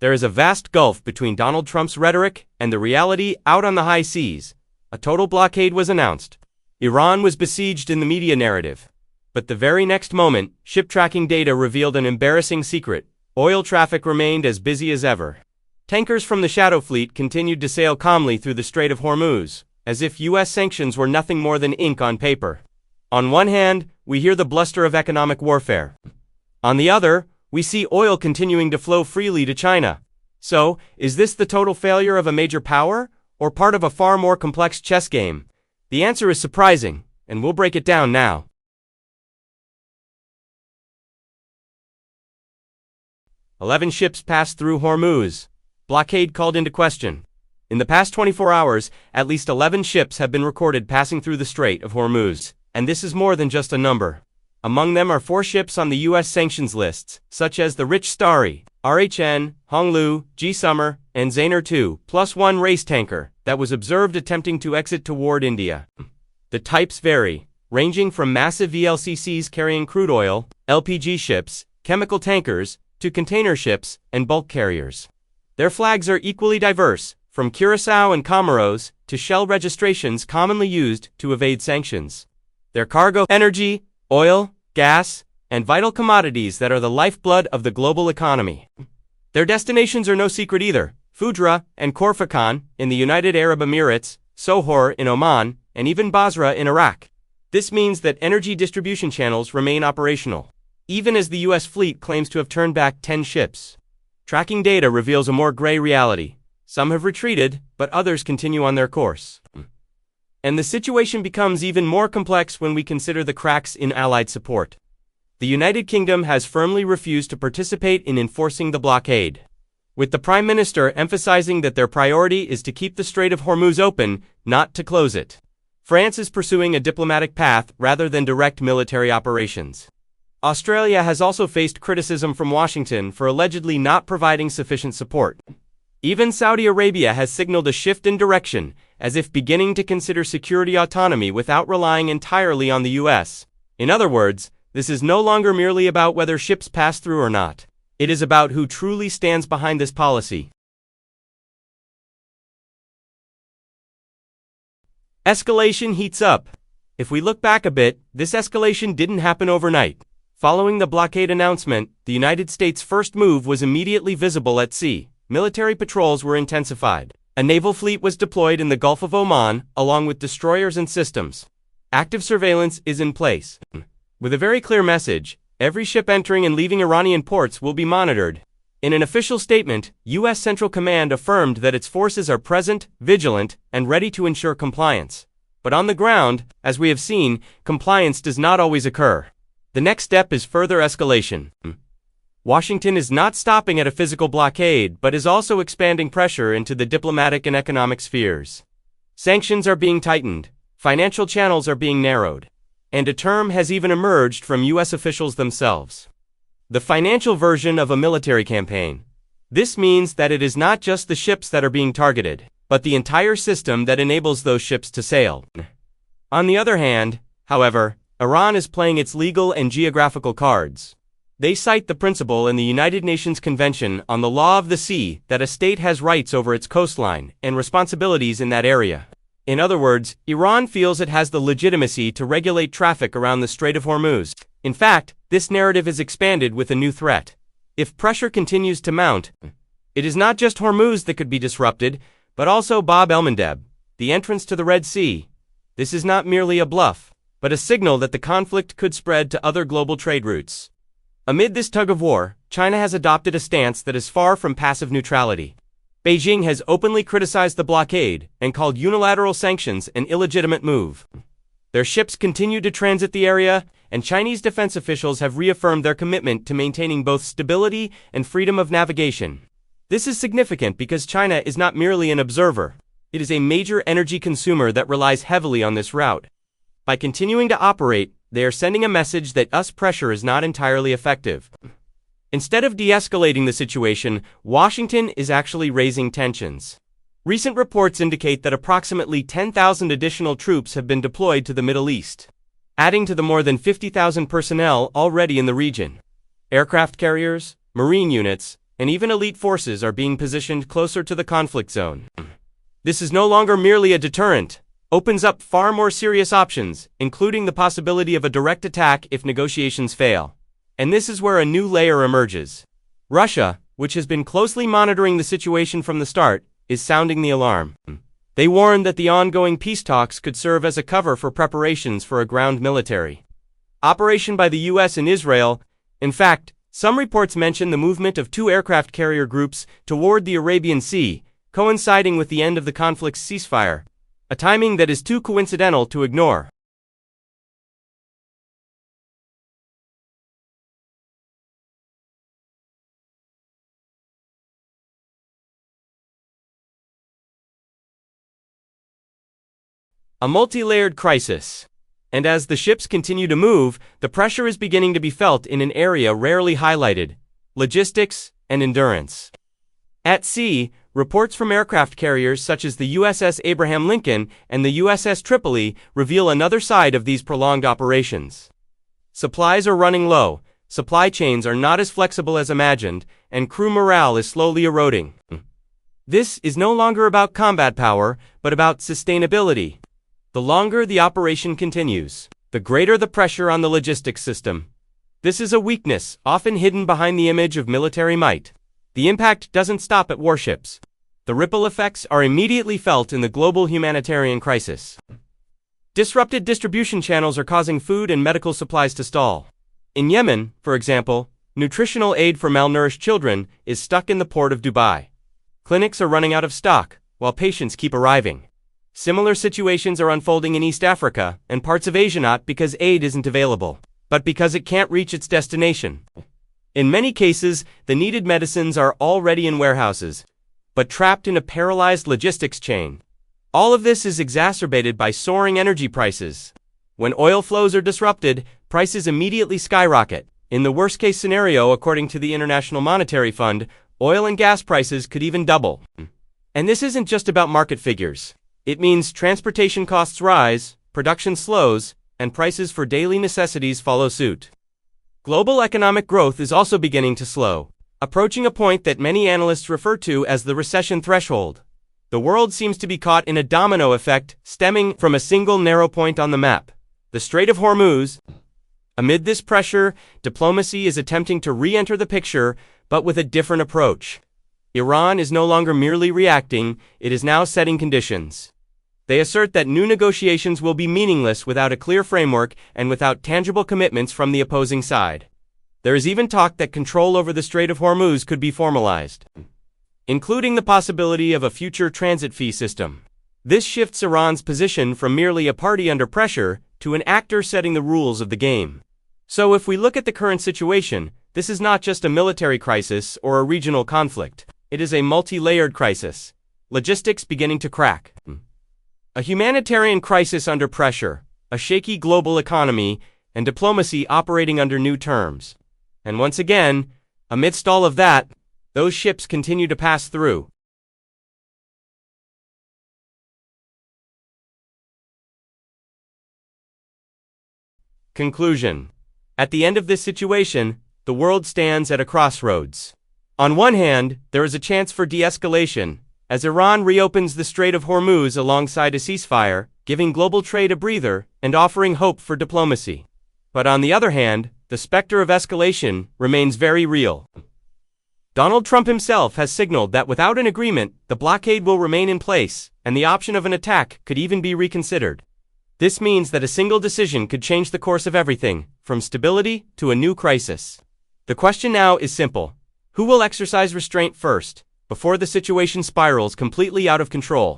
There is a vast gulf between Donald Trump's rhetoric and the reality out on the high seas. A total blockade was announced. Iran was besieged in the media narrative. But the very next moment, ship tracking data revealed an embarrassing secret. Oil traffic remained as busy as ever. Tankers from the Shadow Fleet continued to sail calmly through the Strait of Hormuz, as if U.S. sanctions were nothing more than ink on paper. On one hand, we hear the bluster of economic warfare. On the other, we see oil continuing to flow freely to China. So, is this the total failure of a major power, or part of a far more complex chess game? The answer is surprising, and we'll break it down now. "11 ships passed through Hormuz. Blockade called into question." In the past 24 hours, at least 11 ships have been recorded passing through the Strait of Hormuz, and this is more than just a number. Among them are 4 ships on the U.S. sanctions lists, such as the Rich Starry, RHN, Honglu, G Summer, and Zainer II, plus 1 race tanker that was observed attempting to exit toward India. The types vary, ranging from massive VLCCs carrying crude oil, LPG ships, chemical tankers, to container ships and bulk carriers. Their flags are equally diverse, from Curaçao and Comoros to shell registrations commonly used to evade sanctions. Their cargo: energy, oil, gas, and vital commodities that are the lifeblood of the global economy. Their destinations are no secret either: Fudra and Corfacon in the United Arab Emirates, Sohor in Oman, and even Basra in Iraq. This means that energy distribution channels remain operational, even as the U.S. fleet claims to have turned back 10 ships. Tracking data reveals a more gray reality. Some have retreated, but others continue on their course. And the situation becomes even more complex when we consider the cracks in Allied support. The United Kingdom has firmly refused to participate in enforcing the blockade, with the Prime Minister emphasizing that their priority is to keep the Strait of Hormuz open, not to close it. France is pursuing a diplomatic path rather than direct military operations. Australia has also faced criticism from Washington for allegedly not providing sufficient support. Even Saudi Arabia has signaled a shift in direction, as if beginning to consider security autonomy without relying entirely on the U.S. In other words, this is no longer merely about whether ships pass through or not. It is about who truly stands behind this policy. Escalation heats up. If we look back a bit, this escalation didn't happen overnight. Following the blockade announcement, the United States' first move was immediately visible at sea. Military patrols were intensified. A naval fleet was deployed in the Gulf of Oman, along with destroyers and systems. Active surveillance is in place. With a very clear message: every ship entering and leaving Iranian ports will be monitored. In an official statement, U.S. Central Command affirmed that its forces are present, vigilant, and ready to ensure compliance. But on the ground, as we have seen, compliance does not always occur. The next step is further escalation. Washington is not stopping at a physical blockade, but is also expanding pressure into the diplomatic and economic spheres. Sanctions are being tightened, financial channels are being narrowed, and a term has even emerged from U.S. officials themselves: the financial version of a military campaign. This means that it is not just the ships that are being targeted, but the entire system that enables those ships to sail. On the other hand, however, Iran is playing its legal and geographical cards. They cite the principle in the United Nations Convention on the Law of the Sea that a state has rights over its coastline and responsibilities in that area. In other words, Iran feels it has the legitimacy to regulate traffic around the Strait of Hormuz. In fact, this narrative is expanded with a new threat. If pressure continues to mount, it is not just Hormuz that could be disrupted, but also Bab el-Mandeb, the entrance to the Red Sea. This is not merely a bluff, but a signal that the conflict could spread to other global trade routes. Amid this tug-of-war, China has adopted a stance that is far from passive neutrality. Beijing has openly criticized the blockade and called unilateral sanctions an illegitimate move. Their ships continue to transit the area, and Chinese defense officials have reaffirmed their commitment to maintaining both stability and freedom of navigation. This is significant because China is not merely an observer. It is a major energy consumer that relies heavily on this route. By continuing to operate, they are sending a message that US pressure is not entirely effective. Instead of de-escalating the situation, Washington is actually raising tensions. Recent reports indicate that approximately 10,000 additional troops have been deployed to the Middle East, adding to the more than 50,000 personnel already in the region. Aircraft carriers, marine units, and even elite forces are being positioned closer to the conflict zone. This is no longer merely a deterrent, opens up far more serious options, including the possibility of a direct attack if negotiations fail. And this is where a new layer emerges. Russia, which has been closely monitoring the situation from the start, is sounding the alarm. They warned that the ongoing peace talks could serve as a cover for preparations for a ground military operation by the US and Israel. In fact, some reports mention the movement of 2 aircraft carrier groups toward the Arabian Sea, coinciding with the end of the conflict's ceasefire, a timing that is too coincidental to ignore. A multi-layered crisis. And as the ships continue to move, the pressure is beginning to be felt in an area rarely highlighted: logistics and endurance. At sea, reports from aircraft carriers such as the USS Abraham Lincoln and the USS Tripoli reveal another side of these prolonged operations. Supplies are running low, supply chains are not as flexible as imagined, and crew morale is slowly eroding. This is no longer about combat power, but about sustainability. The longer the operation continues, the greater the pressure on the logistics system. This is a weakness, often hidden behind the image of military might. The impact doesn't stop at warships. The ripple effects are immediately felt in the global humanitarian crisis. Disrupted distribution channels are causing food and medical supplies to stall. In Yemen, for example, nutritional aid for malnourished children is stuck in the port of Dubai. Clinics are running out of stock, while patients keep arriving. Similar situations are unfolding in East Africa and parts of Asia, not because aid isn't available, but because it can't reach its destination. In many cases, the needed medicines are already in warehouses, but trapped in a paralyzed logistics chain. All of this is exacerbated by soaring energy prices. When oil flows are disrupted, prices immediately skyrocket. In the worst-case scenario, according to the International Monetary Fund, oil and gas prices could even double. And this isn't just about market figures. It means transportation costs rise, production slows, and prices for daily necessities follow suit. Global economic growth is also beginning to slow, approaching a point that many analysts refer to as the recession threshold. The world seems to be caught in a domino effect stemming from a single narrow point on the map, the Strait of Hormuz. Amid this pressure, diplomacy is attempting to re-enter the picture, but with a different approach. Iran is no longer merely reacting, it is now setting conditions. They assert that new negotiations will be meaningless without a clear framework and without tangible commitments from the opposing side. There is even talk that control over the Strait of Hormuz could be formalized, including the possibility of a future transit fee system. This shifts Iran's position from merely a party under pressure to an actor setting the rules of the game. So if we look at the current situation, this is not just a military crisis or a regional conflict. It is a multi-layered crisis. Logistics beginning to crack. A humanitarian crisis under pressure, a shaky global economy, and diplomacy operating under new terms. And once again, amidst all of that, those ships continue to pass through. Conclusion. At the end of this situation, the world stands at a crossroads. On one hand, there is a chance for de-escalation, as Iran reopens the Strait of Hormuz alongside a ceasefire, giving global trade a breather and offering hope for diplomacy. But on the other hand, the specter of escalation remains very real. Donald Trump himself has signaled that without an agreement, the blockade will remain in place, and the option of an attack could even be reconsidered. This means that a single decision could change the course of everything, from stability to a new crisis. The question now is simple. Who will exercise restraint first, before the situation spirals completely out of control?